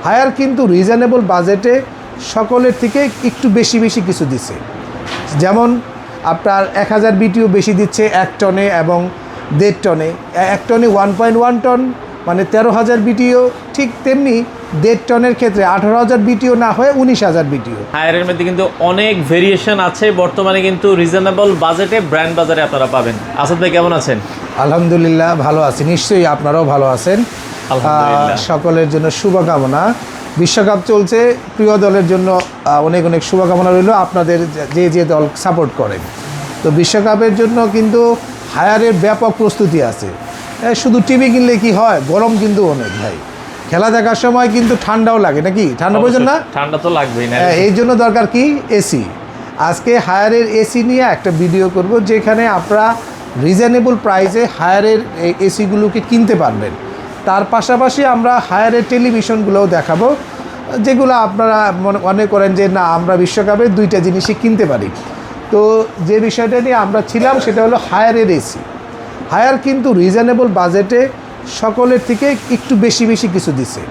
Higher কিন্তু reasonable বাজেটে সকলের থেকে একটু বেশি কিছু দিচ্ছে। যেমন আপনার 1000 বিটিও বেশি দিচ্ছে 1 টনে এবং 1.5 টনে। 1 টনে 1.1 টন মানে 13,000 বিটিও, ঠিক তেমনি 1.5 টনের ক্ষেত্রে 18,000 বিটিও না হয়ে 19,000 বিটিও। হায়ারের মধ্যে কিন্তু অনেক ভেরিয়েশন আছে বর্তমানে, কিন্তু রিজনেবল বাজেটে ব্র্যান্ড বাজারে আপনারা পাবেন। আসাদ ভাই কেমন আছেন? আলহামদুলিল্লাহ ভালো আছি, নিশ্চয়ই আপনারাও ভালো আছেন। আলহামদুলিল্লাহ। সকলের জন্য শুভকামনা। বিশ্বকাপ চলছে, প্রিয় দলের জন্য অনেক শুভকামনা রইল, আপনাদের যে দল সাপোর্ট করেন। তো বিশ্বকাপের জন্য কিন্তু হায়ারের ব্যাপক প্রস্তুতি আছে। শুধু টিভি কিনলে কি হয়, গরম কিন্তু অনেক ভাই। খেলা দেখার সময় কিন্তু ঠান্ডাও লাগে নাকি? ঠান্ডা প্রয়োজন না? ঠান্ডা তো লাগবেই না। এই জন্য দরকার কি এসি। আজকে হায়ারের এসি নিয়ে একটা ভিডিও করব, যেখানে আপনারা রিজনেবল প্রাইসে হায়ারের এসিগুলোকে কিনতে পারবেন। তার পাশাপাশি আমরা হায়ারের টেলিভিশনগুলোও দেখাবো, যেগুলো আপনারা মনে করেন যে না আমরা বিশ্বকাপে দুইটা জিনিসই কিনতে পারি। তো যে বিষয়টা নিয়ে আমরা ছিলাম সেটা হলো হায়ারের এসি। হায়ার কিন্তু রিজনেবল বাজেটে সকলের থেকে একটু বেশি কিছু দিচ্ছে।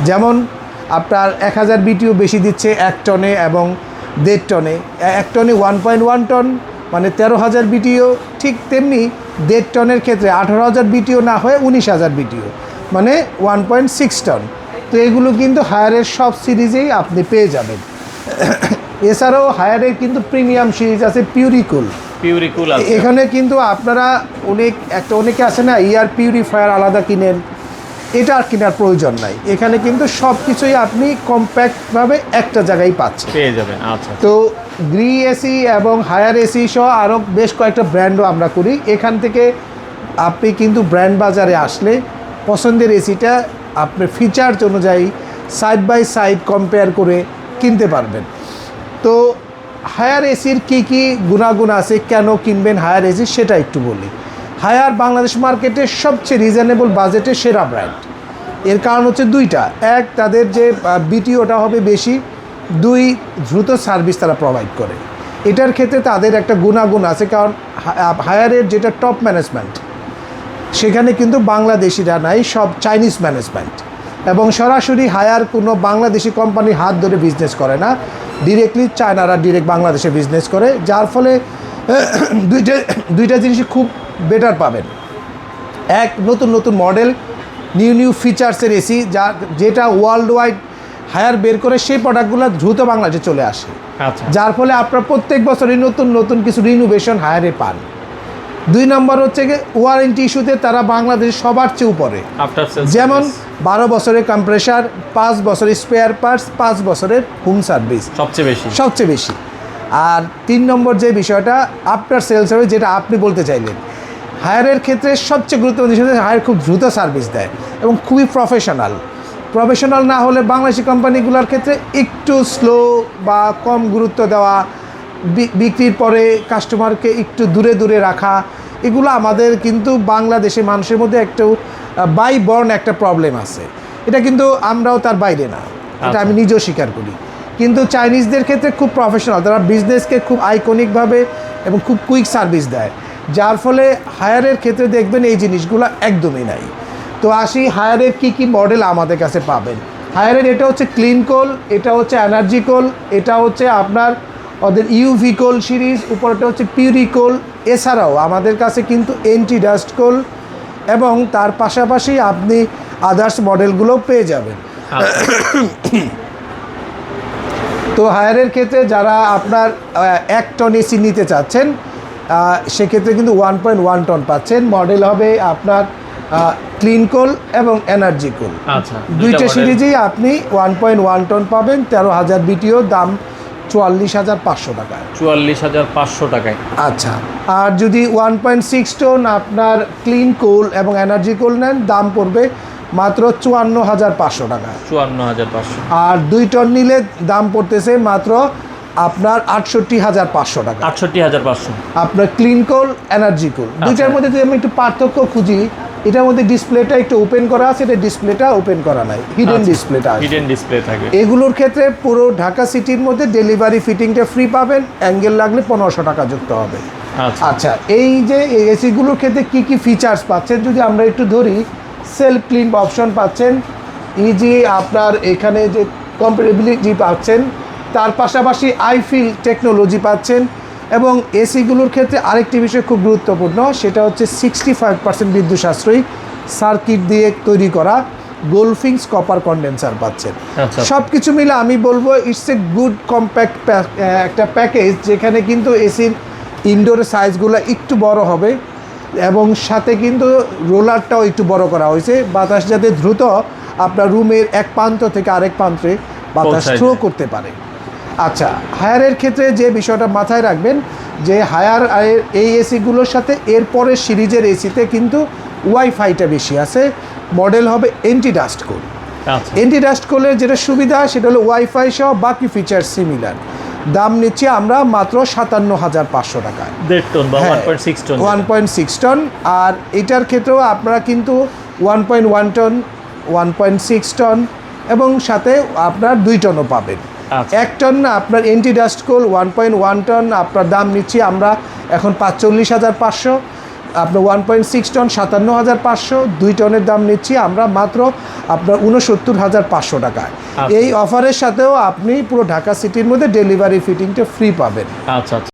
যেমন আপনার 1000 বিটিও বেশি দিচ্ছে 1 টনে এবং 1.5 টনে। 1 টনে 1.1 টন মানে 13,000 বিটিও, ঠিক তেমনি 1.5 টনের ক্ষেত্রে 18,000 বিটিও না হয়ে 19,000 বিটিও মানে 1.6 টন। তো এগুলো কিন্তু হায়ারের সব সিরিজেই আপনি পেয়ে যাবেন। এছাড়াও হায়ারের কিন্তু প্রিমিয়াম সিরিজ আছে পিউরিকুল। আছে এখানে কিন্তু আপনারা অনেকে আছে না ইয়ার পিউরিফায়ার আলাদা কিনেন, এটা আর কেনার প্রয়োজন নাই। এখানে কিন্তু সব কিছুই আপনি কম্প্যাক্টভাবে একটা জায়গায় পাচ্ছেন, পেয়ে যাবেন। আচ্ছা, তো গ্রি এসি এবং হায়ার এসি সহ আরও বেশ কয়েকটা ব্র্যান্ডও আমরা করি। এখান থেকে আপনি কিন্তু ব্র্যান্ড বাজারে আসলে পছন্দের এসিটা আপনার ফিচার্স অনুযায়ী সাইড বাই সাইড কম্পেয়ার করে কিনতে পারবেন। তো হায়ার এসির কী গুণাগুণ আছে, কেন কিনবেন হায়ার এসি সেটা একটু বলি। হায়ার বাংলাদেশ মার্কেটের সবচেয়ে রিজনেবল বাজেটের সেরা ব্র্যান্ড। এর কারণ হচ্ছে দুইটা: এক, তাদের যে বিটিওটা হবে বেশি; দুই, দ্রুত সার্ভিস তারা প্রোভাইড করে। এটার ক্ষেত্রে তাদের একটা গুণাগুণ আছে, কারণ হায়ারের যেটা টপ ম্যানেজমেন্ট সেখানে কিন্তু বাংলাদেশিরা নাই, সব চাইনিজ ম্যানেজমেন্ট। এবং সরাসরি হায়ার কোনো বাংলাদেশি কোম্পানির হাত ধরে বিজনেস করে না, ডিরেক্টলি চায়নারা ডিরেক্ট বাংলাদেশে বিজনেস করে, যার ফলে দুইটা জিনিসই খুব বেটার পাবেন। এক, নতুন মডেল, নিউ ফিচার্সের এসি, যেটা ওয়ার্ল্ড ওয়াইড হায়ার বের করে সেই প্রোডাক্টগুলো দ্রুত বাংলাদেশে চলে আসে। আচ্ছা, যার ফলে আপনারা প্রত্যেক বছরই নতুন কিছু রিনোভেশন হায়ারে পান। 2 নম্বর হচ্ছে গিয়ে ওয়ারেন্টি ইস্যুতে তারা বাংলাদেশের সবার চেয়ে উপরে। যেমন 12 বছরের কম্প্রেসার, 5 বছরের স্পেয়ার পার্টস, 5 বছরের হোম সার্ভিস সবচেয়ে বেশি। আর 3 নম্বর যে বিষয়টা আফটার সেল সার্ভিস, যেটা আপনি বলতে চাইলেন, হায়ারের ক্ষেত্রে সবচেয়ে গুরুত্বপূর্ণ বিষয় হচ্ছে হায়ার খুব দ্রুত সার্ভিস দেয় এবং খুবই প্রফেশনাল না হলে বাংলাদেশি কোম্পানিগুলোর ক্ষেত্রে একটু স্লো বা কম গুরুত্ব দেওয়া, বিক্রির পরে কাস্টমারকে একটু দূরে রাখা, এগুলো আমাদের কিন্তু বাংলাদেশে মানুষের মধ্যে একটু বর্ন একটা প্রবলেম আছে। এটা কিন্তু আমরাও তার বাইরে না, এটা আমি নিজেও স্বীকার করি। কিন্তু চাইনিজদের ক্ষেত্রে খুব প্রফেশনাল, তারা বিজনেসকে খুব আইকনিকভাবে এবং খুব কুইক সার্ভিস দেয়, যার ফলে হায়ারের ক্ষেত্রে দেখবেন এই জিনিসগুলো একদমই নাই। তো আসি হায়ারের কী মডেল আমাদের কাছে পাবেন। হায়ারের এটা হচ্ছে ক্লিন কোল, এটা হচ্ছে এনার্জি কোল, এটা হচ্ছে আপনার ওদের ইউভি কোল সিরিজ, উপরটা হচ্ছে পিউরিকোল। এছাড়াও আমাদের কাছে কিন্তু এন্টি ডাস্ট কোল এবং তার পাশাপাশি আপনি আদার্স মডেলগুলোও পেয়ে যাবেন। তো হায়ারের ক্ষেত্রে যারা আপনার 1 টন এসি নিতে চাচ্ছেন সেক্ষেত্রে কিন্তু 1.1 টন পাচ্ছেন। মডেল হবে আপনার ক্লিন কোল এবং এনার্জি কোল। আচ্ছা, দুইটা সিরিজেই আপনি 1.1 টন পাবেন। 13,000 বিটিও, দাম 44,500 টাকায়। 44,500 টাকায়। আচ্ছা, আর যদি 1.6 টন আপনার ক্লিন কোল এবং এনার্জি কোল নেন, দাম পড়বে মাত্র 54,500 টাকা। 54,500। আর 2 টন নিলে দাম পড়তেছে মাত্র আপনার 68,500 টাকা। 68,500 আপনার ক্লিন কোল, এনার্জি কোল, দুইটার মধ্যে যদি আমি একটু পার্থক্য খুঁজি, এটার মধ্যে ডিসপ্লেটা একটু ওপেন করা আছে, এটা ডিসপ্লেটা ওপেন করা নাই, হিডেন ডিসপ্লে থাকে। এগুলোর ক্ষেত্রে পুরো ঢাকা সিটির মধ্যে ডেলিভারি ফিটিংটা ফ্রি পাবেন, অ্যাঙ্গেল লাগলে 1500 টাকা যুক্ত হবে। আচ্ছা, এই যে এসিগুলোর ক্ষেত্রে কী ফিচার্স পাচ্ছেন যদি আমরা একটু ধরি, সেলফ ক্লিন অপশন পাচ্ছেন, ইজি আপনার এখানে যে কম্পারেবিলিটি পাচ্ছেন, তার পাশাপাশি আইফিল টেকনোলজি পাচ্ছেন, এবং এসিগুলোর ক্ষেত্রে আরেকটি বিষয় খুব গুরুত্বপূর্ণ, সেটা হচ্ছে 65% বিদ্যুৎ সাশ্রয়ী সার্কিট দিয়ে তৈরি করা গোলফিংস কপার কন্ডেন্সার পাচ্ছেন। আচ্ছা। সব কিছু মিলে আমি বলবো ইটস এ গুড কম্প্যাক্ট একটা প্যাকেজ, যেখানে কিন্তু এসির ইনডোর সাইজগুলো একটু বড় হবে এবং সাথে কিন্তু রোলারটাও একটু বড় করা হয়েছে, বাতাস যাতে দ্রুত আপনার রুমের এক প্রান্ত থেকে আরেক প্রান্তে বাতাস পৌঁছায় থ্রো যায়। করতে পারে। আচ্ছা, হায়ারের ক্ষেত্রে যে বিষয়টা মাথায় রাখবেন, যে হায়ার এই এসিগুলোর সাথে এরপরের সিরিজের এসিতে কিন্তু ওয়াইফাইটা বেশি আছে, মডেল হবে এন্টি ডাস্ট কোড। আচ্ছা। এন্টি ডাস্ট কোডের যেটা সুবিধা সেটা হলো ওয়াইফাই সহ বাকি ফিচার সিমিলার। দাম নিচ্ছি আমরা মাত্র 57,500 টাকায়। 1.5 টন বা হ্যাঁ, 1.6 টন। 1.6 টন। আর এটার ক্ষেত্রেও আপনারা কিন্তু 1.1 টন, 1.6 টন এবং সাথে আপনার 2 টনও পাবেন। আচ্ছা। 1 টন না, আপনার এন্টি ডাস্ট কোল 1.1 টন আপনার দাম নিচ্ছি আমরা এখন 45,500। আপনার 1.6 টন 57,500, 2 টনের দাম নিচ্ছি আমরা মাত্র আপনার 69,500 টাকায়। আচ্ছা। এই অফারের সাথেও আপনি পুরো ঢাকা সিটির মধ্যে ডেলিভারি ফিটিংটা ফ্রি পাবেন। আচ্ছা আচ্ছা।